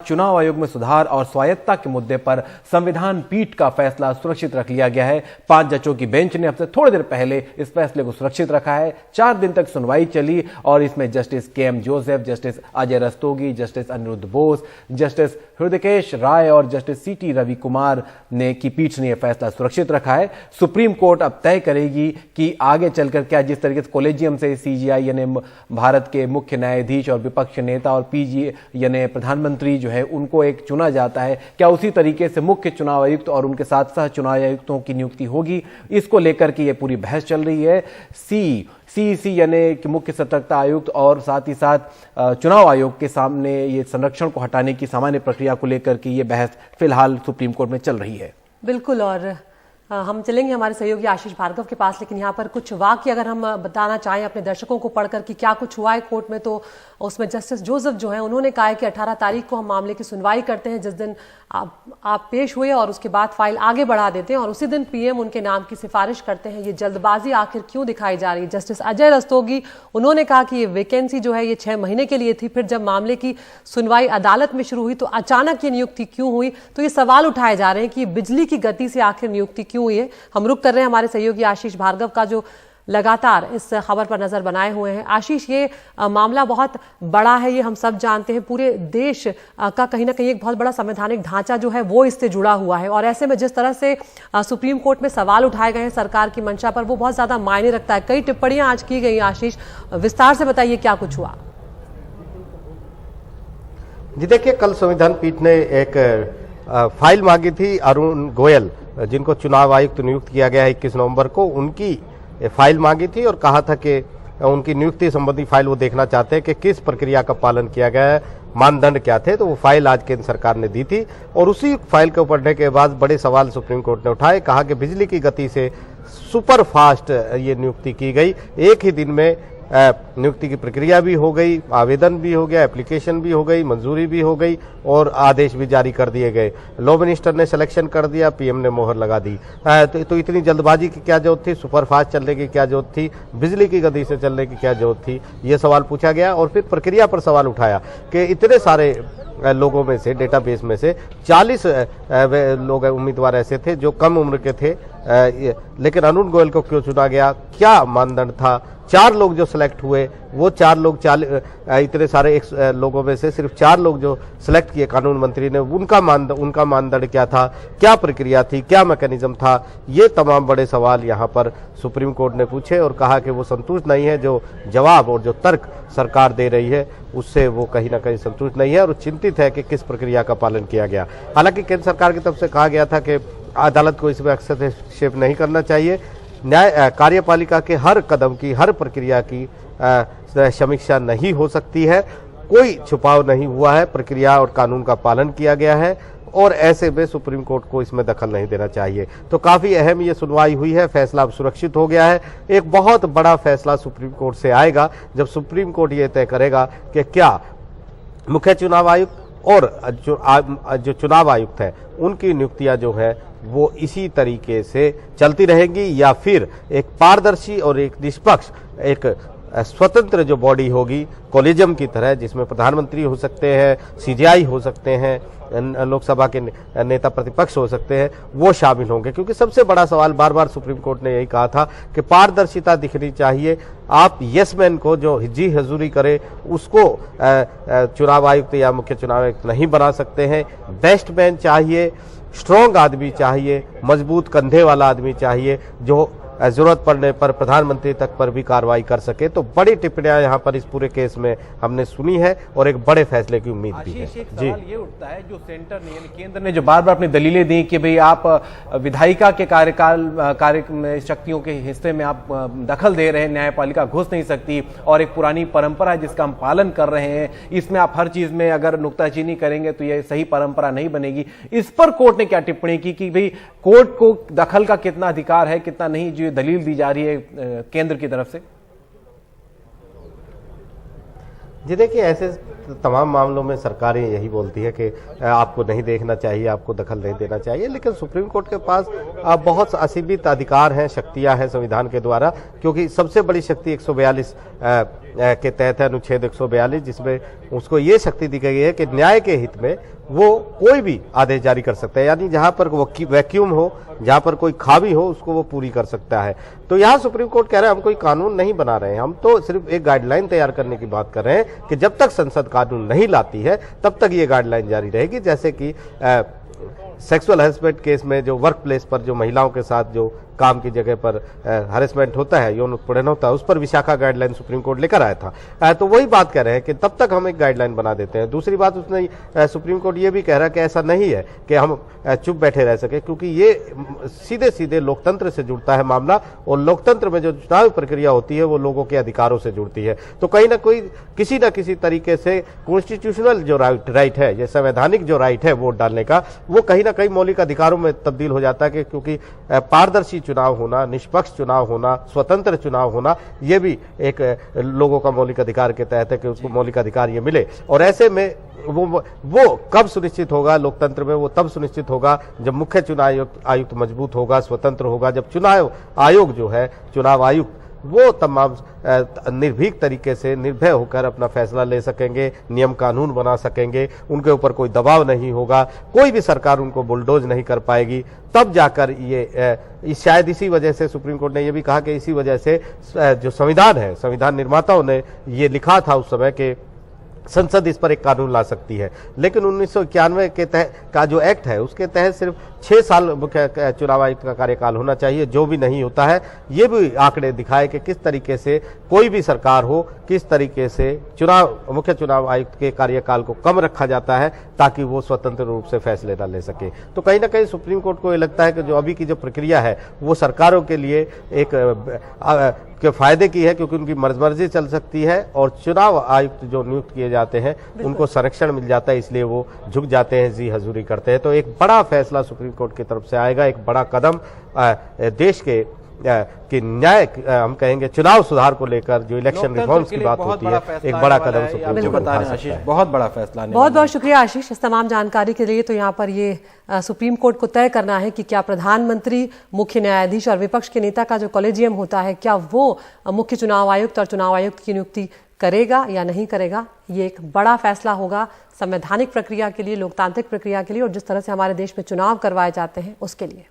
चुनाव आयोग में सुधार और स्वायत्तता के मुद्दे पर संविधान पीठ का फैसला सुरक्षित रख लिया गया है। 5 जजों की बेंच ने अब से थोड़ी देर पहले इस फैसले को सुरक्षित रखा है। 4 दिन तक सुनवाई चली और इसमें justice K M. Joseph, justice Ajay Rastogi, justice Aniruddha Bose, justice Hrishikesh Rai और जस्टिस सी.टी. रवि कुमार की पीठ ने यह फैसला सुरक्षित रखा है। सुप्रीम कोर्ट अब तय करेगी कि आगे चलकर क्या, जिस तरीके से कॉलेजियम से सीजीआई यानी भारत के मुख्य न्यायाधीश और विपक्ष नेता और पीजी यानी प्रधानमंत्री जो है उनको एक चुना जाता है, क्या उसी तरीके से मुख्य चुनाव आयुक्त और उनके साथ सह चुनाव आयुक्तों की नियुक्ति होगी। इसको लेकर के ये पूरी बहस चल रही है। सीईसी यानी कि मुख्य सतर्कता आयुक्त और साथ ही साथ चुनाव आयोग के सामने ये संरक्षण को हटाने की सामान्य प्रक्रिया को लेकर के ये बहस फिलहाल सुप्रीम कोर्ट में चल रही है। बिल्कुल, और हम चलेंगे हमारे सहयोगी आशीष भार्गव के पास, लेकिन यहाँ पर कुछ वाक्य अगर हम बताना चाहें अपने दर्शकों को पढ़कर कि क्या कुछ हुआ है कोर्ट में, तो उसमें जस्टिस जोसेफ जो है उन्होंने कहा है कि 18 तारीख को हम मामले की सुनवाई करते हैं, जिस दिन आप पेश हुए और उसके बाद फाइल आगे बढ़ा देते हैं और उसी दिन पीएम उनके नाम की सिफारिश करते हैं। ये जल्दबाजी आखिर क्यों दिखाई जा रही है। जस्टिस अजय रस्तोगी उन्होंने कहा कि ये वैकेंसी जो है ये 6 महीने के लिए थी, फिर जब मामले की सुनवाई अदालत में शुरू हुई तो अचानक ये नियुक्ति क्यों हुई। तो ये सवाल उठाए जा रहे हैं कि बिजली की गति से आखिर नियुक्ति क्यों हुई है। हम रुक कर रहे हैं हमारे सहयोगी आशीष भार्गव का, जो लगातार इस खबर पर नजर बनाए हुए हैं। आशीष, ये मामला बहुत बड़ा है, ये हम सब जानते हैं। पूरे देश का कहीं ना कहीं एक बहुत बड़ा संवैधानिक ढांचा जो है वो इससे जुड़ा हुआ है, और ऐसे में जिस तरह से सुप्रीम कोर्ट में सवाल उठाए गए हैं सरकार की मंशा पर, वो बहुत ज्यादा मायने रखता है। कई टिप्पणियां आज की गई। आशीष, विस्तार से बताइए क्या कुछ हुआ। जी देखिए, कल संविधान पीठ ने एक फाइल मांगी थी अरुण गोयल, जिनको चुनाव आयुक्त नियुक्त किया गया है 21 नवंबर को, उनकी फाइल मांगी थी और कहा था कि उनकी नियुक्ति संबंधी फाइल वो देखना चाहते हैं कि किस प्रक्रिया का पालन किया गया है, मानदंड क्या थे। तो वो फाइल आज केंद्र सरकार ने दी थी और उसी फाइल को पढ़ने के बाद बड़े सवाल सुप्रीम कोर्ट ने उठाए। कहा कि बिजली की गति से सुपर फास्ट ये नियुक्ति की गई, एक ही दिन में नियुक्ति की प्रक्रिया भी हो गई, आवेदन भी हो गया, एप्लीकेशन भी हो गई, मंजूरी भी हो गई और आदेश भी जारी कर दिए गए। लॉ मिनिस्टर ने सिलेक्शन कर दिया, पीएम ने मोहर लगा दी। तो इतनी जल्दबाजी की क्या जरूरत थी, सुपरफास्ट चलने की क्या जरूरत थी, बिजली की गति से चलने की क्या जरूरत थी, ये सवाल पूछा गया। और फिर प्रक्रिया पर सवाल उठाया कि इतने सारे लोगों में से, डेटाबेस में से 40 लोग उम्मीदवार ऐसे थे जो कम उम्र के थे, लेकिन अरुण गोयल को क्यों चुना गया, क्या मानदंड था। 4 लोग जो सिलेक्ट हुए, वो 4 लोग इतने सारे लोगों में से सिर्फ 4 लोग जो सिलेक्ट किए कानून मंत्री ने, उनका मानदंड क्या था, क्या प्रक्रिया थी, क्या मैकेनिज्म था। ये तमाम बड़े सवाल यहाँ पर सुप्रीम कोर्ट ने पूछे और कहा कि वो संतुष्ट नहीं है, जो जवाब और जो तर्क सरकार दे रही है उससे वो कहीं ना कहीं संतुष्ट नहीं है और चिंतित है कि किस प्रक्रिया का पालन किया गया। हालांकि केंद्र सरकार की तरफ से कहा गया था कि अदालत को इसमें हस्तक्षेप नहीं करना चाहिए, न्याय कार्यपालिका के हर कदम की, हर प्रक्रिया की समीक्षा नहीं हो सकती है, कोई छुपाव नहीं हुआ है, प्रक्रिया और कानून का पालन किया गया है और ऐसे में सुप्रीम कोर्ट को इसमें दखल नहीं देना चाहिए। तो काफी अहम ये सुनवाई हुई है, फैसला अब सुरक्षित हो गया है। एक बहुत बड़ा फैसला सुप्रीम कोर्ट से आएगा जब सुप्रीम कोर्ट ये तय करेगा कि क्या मुख्य चुनाव आयुक्त और जो चुनाव आयुक्त है उनकी नियुक्तियां जो है वो इसी तरीके से चलती रहेंगी या फिर एक पारदर्शी और एक निष्पक्ष, एक स्वतंत्र जो बॉडी होगी कॉलेजियम की तरह, जिसमें प्रधानमंत्री हो सकते हैं, सीजीआई हो सकते हैं, लोकसभा के नेता प्रतिपक्ष हो सकते हैं, वो शामिल होंगे। क्योंकि सबसे बड़ा सवाल बार बार सुप्रीम कोर्ट ने यही कहा था कि पारदर्शिता दिखनी चाहिए। आप यस मैन को जो जी हजूरी करे उसको चुनाव आयुक्त या मुख्य चुनाव आयुक्त नहीं बना सकते हैं। बेस्ट मैन चाहिए, स्ट्रॉन्ग आदमी चाहिए, मजबूत कंधे वाला आदमी चाहिए जो जरूरत पड़ने पर प्रधानमंत्री तक पर भी कार्रवाई कर सके। तो बड़ी टिप्पणियां यहाँ पर इस पूरे केस में हमने सुनी है और एक बड़े फैसले की उम्मीद भी है। एक सवाल ये उठता है, जो सेंटर ने यानी केंद्र ने जो बार बार अपनी दलीलें दी कि भाई आप विधायिका के कार्य में शक्तियों के हिस्से में आप दखल दे रहे हैं, न्यायपालिका घुस नहीं सकती और एक पुरानी परंपरा है जिसका हम पालन कर रहे हैं, इसमें आप हर चीज में अगर नुक्ताचीनी करेंगे तो ये सही परंपरा नहीं बनेगी। इस पर कोर्ट ने क्या टिप्पणी की कि भाई कोर्ट को दखल का कितना अधिकार है, कितना नहीं, जो दलील दी जा रही है केंद्र की तरफ से। जी देखिए, ऐसे तमाम मामलों में सरकारें यही बोलती है कि आपको नहीं देखना चाहिए, आपको दखल नहीं देना चाहिए, लेकिन सुप्रीम कोर्ट के पास बहुत असीमित अधिकार हैं, शक्तियां हैं संविधान के द्वारा, क्योंकि सबसे बड़ी शक्ति 142 के तहत है अनुच्छेद 142, जिसमें उसको ये शक्ति दी गई है कि न्याय के हित में वो कोई भी आदेश जारी कर सकता है, यानी जहां पर वैक्यूम हो, जहां पर कोई खामी हो, उसको वो पूरी कर सकता है। तो यहां सुप्रीम कोर्ट कह रहा है हम कोई कानून नहीं बना रहे हैं, हम तो सिर्फ एक गाइडलाइन तैयार करने की बात कर रहे हैं कि जब तक संसद कानून नहीं लाती है तब तक ये गाइडलाइन जारी रहेगी। जैसे कि सेक्सुअल हैरेसमेंट केस में जो वर्क प्लेस पर जो महिलाओं के साथ जो काम की जगह पर हैरेसमेंट होता है, यौन उत्पीड़न होता है, उस पर विशाखा गाइडलाइन सुप्रीम कोर्ट लेकर आया था। तो वही बात कह रहे हैं कि तब तक हम एक गाइडलाइन बना देते हैं। दूसरी बात उसने सुप्रीम कोर्ट ये भी कह रहा है कि ऐसा नहीं है कि हम चुप बैठे रह सके, क्योंकि ये सीधे सीधे लोकतंत्र से जुड़ता है मामला, और लोकतंत्र में जो चुनाव प्रक्रिया होती है वो लोगों के अधिकारों से जुड़ती है। तो कहीं ना कोई किसी न किसी तरीके से कॉन्स्टिट्यूशनल जो राइट है, ये संवैधानिक जो राइट है वोट डालने का, वो कहीं ना कहीं मौलिक अधिकारों में तब्दील हो जाता है, क्योंकि पारदर्शी चुनाव होना, निष्पक्ष चुनाव होना, स्वतंत्र चुनाव होना, ये भी एक लोगों का मौलिक अधिकार के तहत है कि उसको मौलिक अधिकार ये मिले। और ऐसे में वो कब सुनिश्चित होगा लोकतंत्र में? वो तब सुनिश्चित होगा जब मुख्य चुनाव आयुक्त मजबूत होगा, स्वतंत्र होगा, जब चुनाव आयोग जो है, चुनाव आयुक्त, वो तमाम निर्भीक तरीके से निर्भय होकर अपना फैसला ले सकेंगे, नियम कानून बना सकेंगे, उनके ऊपर कोई दबाव नहीं होगा, कोई भी सरकार उनको बुलडोज नहीं कर पाएगी। तब जाकर ये शायद इसी वजह से सुप्रीम कोर्ट ने ये भी कहा कि इसी वजह से जो संविधान है, संविधान निर्माताओं ने ये लिखा था उस समय के संसद इस पर एक कानून ला सकती है, लेकिन 1991 के तहत का जो एक्ट है उसके तहत सिर्फ 6 साल मुख्य चुनाव आयुक्त का कार्यकाल होना चाहिए, जो भी नहीं होता है। ये भी आंकड़े दिखाए कि किस तरीके से कोई भी सरकार हो, किस तरीके से मुख्य चुनाव आयुक्त के कार्यकाल को कम रखा जाता है ताकि वो स्वतंत्र रूप से फैसले न ले सके। तो कहीं ना कहीं सुप्रीम कोर्ट को ये लगता है कि जो अभी की जो प्रक्रिया है वो सरकारों के लिए एक के फायदे की है, क्योंकि उनकी मर्जी चल सकती है, और चुनाव आयुक्त जो नियुक्त किए जाते हैं उनको संरक्षण मिल जाता है, इसलिए वो झुक जाते हैं, जी हजूरी करते हैं। तो एक बड़ा फैसला सुप्रीम कोर्ट की तरफ से आएगा, एक बड़ा कदम देश के न्याय, हम कहेंगे चुनाव सुधार को लेकर, जो इलेक्शन रिफॉर्म्स की बात होती है, एक बड़ा कदम सुप्रीम कोर्ट उठा सकता है। बहुत बड़ा फैसला। बहुत बहुत शुक्रिया आशीष इस तमाम जानकारी के लिए। तो यहाँ पर ये सुप्रीम कोर्ट को तय करना है कि क्या प्रधानमंत्री, मुख्य न्यायाधीश और विपक्ष के नेता का जो कॉलेजियम होता है, क्या वो मुख्य चुनाव आयुक्त और चुनाव आयुक्त की नियुक्ति करेगा या नहीं करेगा। ये एक बड़ा फैसला होगा संवैधानिक प्रक्रिया के लिए, लोकतांत्रिक प्रक्रिया के लिए, और जिस तरह से हमारे देश में चुनाव करवाए जाते हैं उसके लिए।